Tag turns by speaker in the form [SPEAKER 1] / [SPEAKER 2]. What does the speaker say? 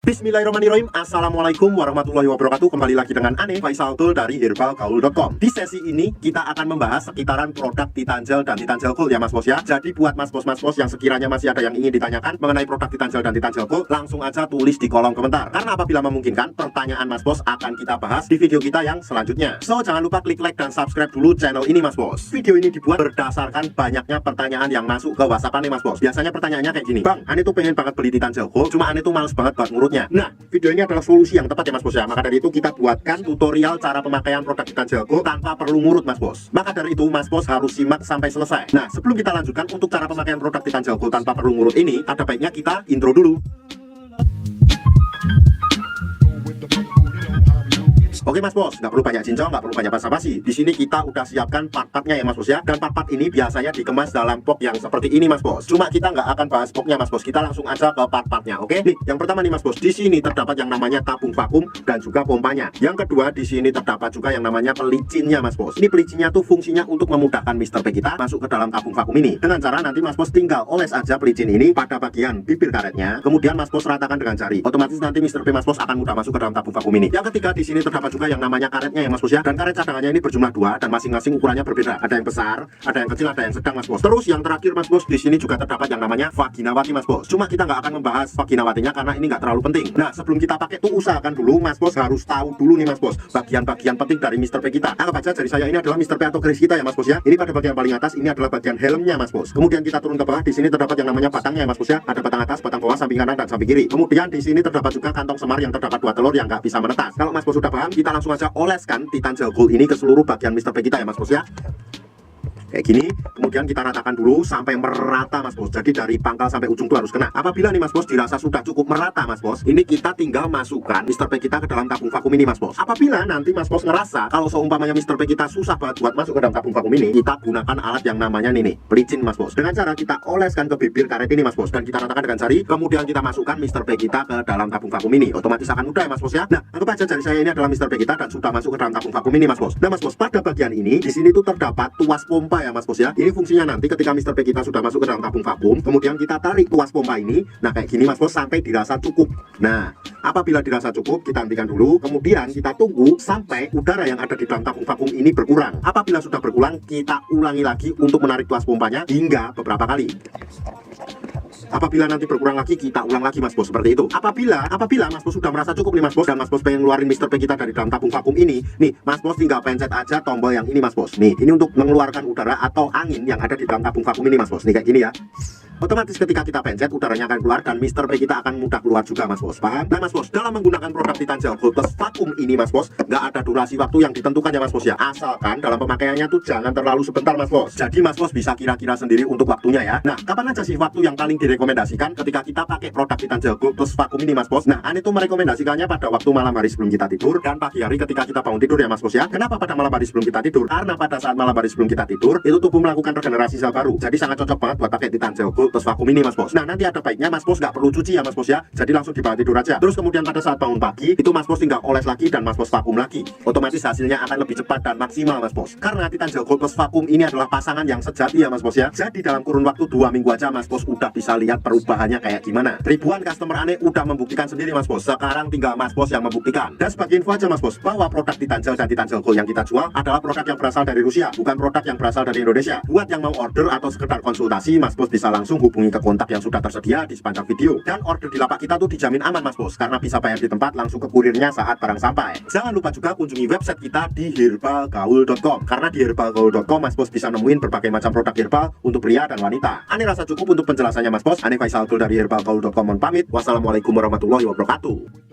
[SPEAKER 1] Bismillahirrahmanirrahim. Assalamualaikum warahmatullahi wabarakatuh. Kembali lagi dengan Ane Faisal Tool dari herbalgaul.com. Di sesi ini kita akan membahas sekitaran produk Titan Gel dan Titan Gel Gold ya mas bos ya. Jadi buat mas bos yang sekiranya masih ada yang ingin ditanyakan mengenai produk Titan Gel dan Titan Gel Gold, langsung aja tulis di kolom komentar. Karena apabila memungkinkan, pertanyaan mas bos akan kita bahas di video kita yang selanjutnya. So jangan lupa klik like dan subscribe dulu channel ini mas bos. Video ini dibuat berdasarkan banyaknya pertanyaan yang masuk ke WhatsApp Ane mas bos. Biasanya pertanyaannya kayak gini, Bang, Ane tuh pengen banget beli Titan Gel Gold, cuma Ane tuh males banget buat ngurut. Nah, video ini adalah solusi yang tepat ya mas bos ya. Maka dari itu kita buatkan tutorial cara pemakaian produk Titan Gel Gold tanpa perlu ngurut mas bos. Maka dari itu mas bos harus simak sampai selesai. Nah, sebelum kita lanjutkan untuk cara pemakaian produk Titan Gel Gold tanpa perlu ngurut ini, ada baiknya kita intro dulu. Oke mas bos, nggak perlu banyak cincong, nggak perlu banyak basa-basi. Di sini kita udah siapkan part-partnya ya mas bos ya. Dan part-part ini biasanya dikemas dalam box yang seperti ini mas bos. Cuma kita nggak akan bahas boxnya mas bos. Kita langsung aja ke part-partnya. Oke, nih yang pertama nih mas bos. Di sini terdapat yang namanya tabung vakum dan juga pompanya. Yang kedua di sini terdapat juga yang namanya pelicinnya mas bos. Ini pelicinnya tuh fungsinya untuk memudahkan Mr. P kita masuk ke dalam tabung vakum ini. Dengan cara nanti mas bos tinggal oles aja pelicin ini pada bagian bibir karetnya. Kemudian mas bos ratakan dengan jari. Otomatis nanti Mr. P mas bos akan mudah masuk ke dalam tabung vakum ini. Yang ketiga di sini terdapat juga yang namanya karetnya ya mas bos ya. Dan karet cadangannya ini berjumlah 2 dan masing-masing ukurannya berbeda. Ada yang besar, ada yang kecil, ada yang sedang mas bos. Terus yang terakhir mas bos, di sini juga terdapat yang namanya vaginawati mas bos. Cuma kita nggak akan membahas vaginawatinya karena ini nggak terlalu penting. Nah, sebelum kita pakai tuh usahakan dulu mas bos harus tahu dulu nih mas bos bagian-bagian penting dari Mr. P kita. Anggap aja jari saya ini adalah Mr. P atau garis kita ya mas bos ya. Ini pada bagian paling atas ini adalah bagian helmnya mas bos. Kemudian kita turun ke bawah, di sini terdapat yang namanya batangnya ya mas bos ya. Ada batang atas, batang bawah, samping kanan dan samping kiri. Kemudian di sini terdapat juga kantong semar yang terdapat 2 telur yang nggak bisa menetas. Kalau mas bos sudah paham, kita langsung aja oleskan Titan Gel Gold ini ke seluruh bagian Mr. P kita ya mas bos ya. Kayak gini, kemudian kita ratakan dulu sampai merata mas bos. Jadi dari pangkal sampai ujung tuh harus kena. Apabila nih mas bos dirasa sudah cukup merata mas bos, ini kita tinggal masukkan Mr. P kita ke dalam tabung vakum ini mas bos. Apabila nanti mas bos ngerasa kalau seumpamanya Mr. P kita susah banget buat masuk ke dalam tabung vakum ini, kita gunakan alat yang namanya nih pelicin mas bos. Dengan cara kita oleskan ke bibir karet ini mas bos, dan kita ratakan dengan jari, kemudian kita masukkan Mr. P kita ke dalam tabung vakum ini. Otomatis akan mudah ya mas bos ya. Nah, anggap aja jari saya ini adalah Mr. P kita dan sudah masuk ke dalam tabung vakum ini mas bos. Nah mas bos, pada bagian ini di sini tuh terdapat tuas pompa ya mas bos ya. Ini fungsinya nanti ketika Mr. P kita sudah masuk ke dalam tabung vakum, kemudian kita tarik tuas pompa ini. Nah kayak gini mas bos sampai dirasa cukup. Nah apabila dirasa cukup, kita hentikan dulu. Kemudian kita tunggu sampai udara yang ada di dalam tabung vakum ini berkurang. Apabila sudah berkurang, kita ulangi lagi untuk menarik tuas pompanya hingga beberapa kali. Apabila nanti berkurang lagi, kita ulang lagi mas bos, seperti itu. Apabila mas bos sudah merasa cukup nih mas bos, dan mas bos pengen ngeluarin Mr. P kita dari dalam tabung vakum ini, nih mas bos tinggal pencet aja tombol yang ini mas bos. Nih ini untuk mengeluarkan udara atau angin yang ada di dalam tabung vakum ini mas bos. Nih kayak gini ya. Otomatis ketika kita pencet, udaranya akan keluar dan Mr. P kita akan mudah keluar juga mas bos. Paham? Nah mas bos, dalam menggunakan produk Titan Gel Gold plus vakum ini mas bos, nggak ada durasi waktu yang ditentukan ya mas bos ya. Asalkan dalam pemakaiannya tuh jangan terlalu sebentar mas bos. Jadi mas bos bisa kira-kira sendiri untuk waktunya ya. Nah kapan aja sih waktu yang paling direkomendasikan ketika kita pakai produk Titan Gel Gold plus vakum ini mas bos? Nah Ane tuh merekomendasikannya pada waktu malam hari sebelum kita tidur dan pagi hari ketika kita bangun tidur ya mas bos ya. Kenapa pada malam hari sebelum kita tidur? Karena pada saat malam hari sebelum kita tidur itu tubuh melakukan regenerasi sel baru. Jadi sangat cocok banget buat pakai Titan Gel Gold plus vakum ini mas bos. Nah nanti ada baiknya mas bos nggak perlu cuci ya mas bos ya. Jadi langsung dibawa tidur aja. Terus kemudian pada saat bangun pagi itu mas bos tinggal oles lagi dan mas bos vakum lagi. Otomatis hasilnya akan lebih cepat dan maksimal mas bos. Karena Titan Gel Gold plus vakum ini adalah pasangan yang sejati ya mas bos ya. Jadi dalam kurun waktu 2 minggu aja mas bos udah bisa lihat perubahannya kayak gimana. Ribuan customer Ane udah membuktikan sendiri mas bos. Sekarang tinggal mas bos yang membuktikan. Dan sebagai info aja mas bos, bahwa produk Titan Gel dan Titan Gel Gold yang kita jual adalah produk yang berasal dari Rusia, bukan produk yang berasal dari Indonesia. Buat yang mau order atau sekedar konsultasi, mas bos bisa langsung hubungi ke kontak yang sudah tersedia di sepanjang video. Dan order di lapak kita tuh dijamin aman mas bos, karena bisa bayar di tempat langsung ke kurirnya saat barang sampai. Jangan lupa juga kunjungi website kita di herbalgaul.com, karena di herbalgaul.com mas bos bisa nemuin berbagai macam produk herbal untuk pria dan wanita. Ane rasa cukup untuk penjelasannya mas bos. Ane Faisal Tool dari herbalgaul.com pamit. Wassalamualaikum warahmatullahi wabarakatuh.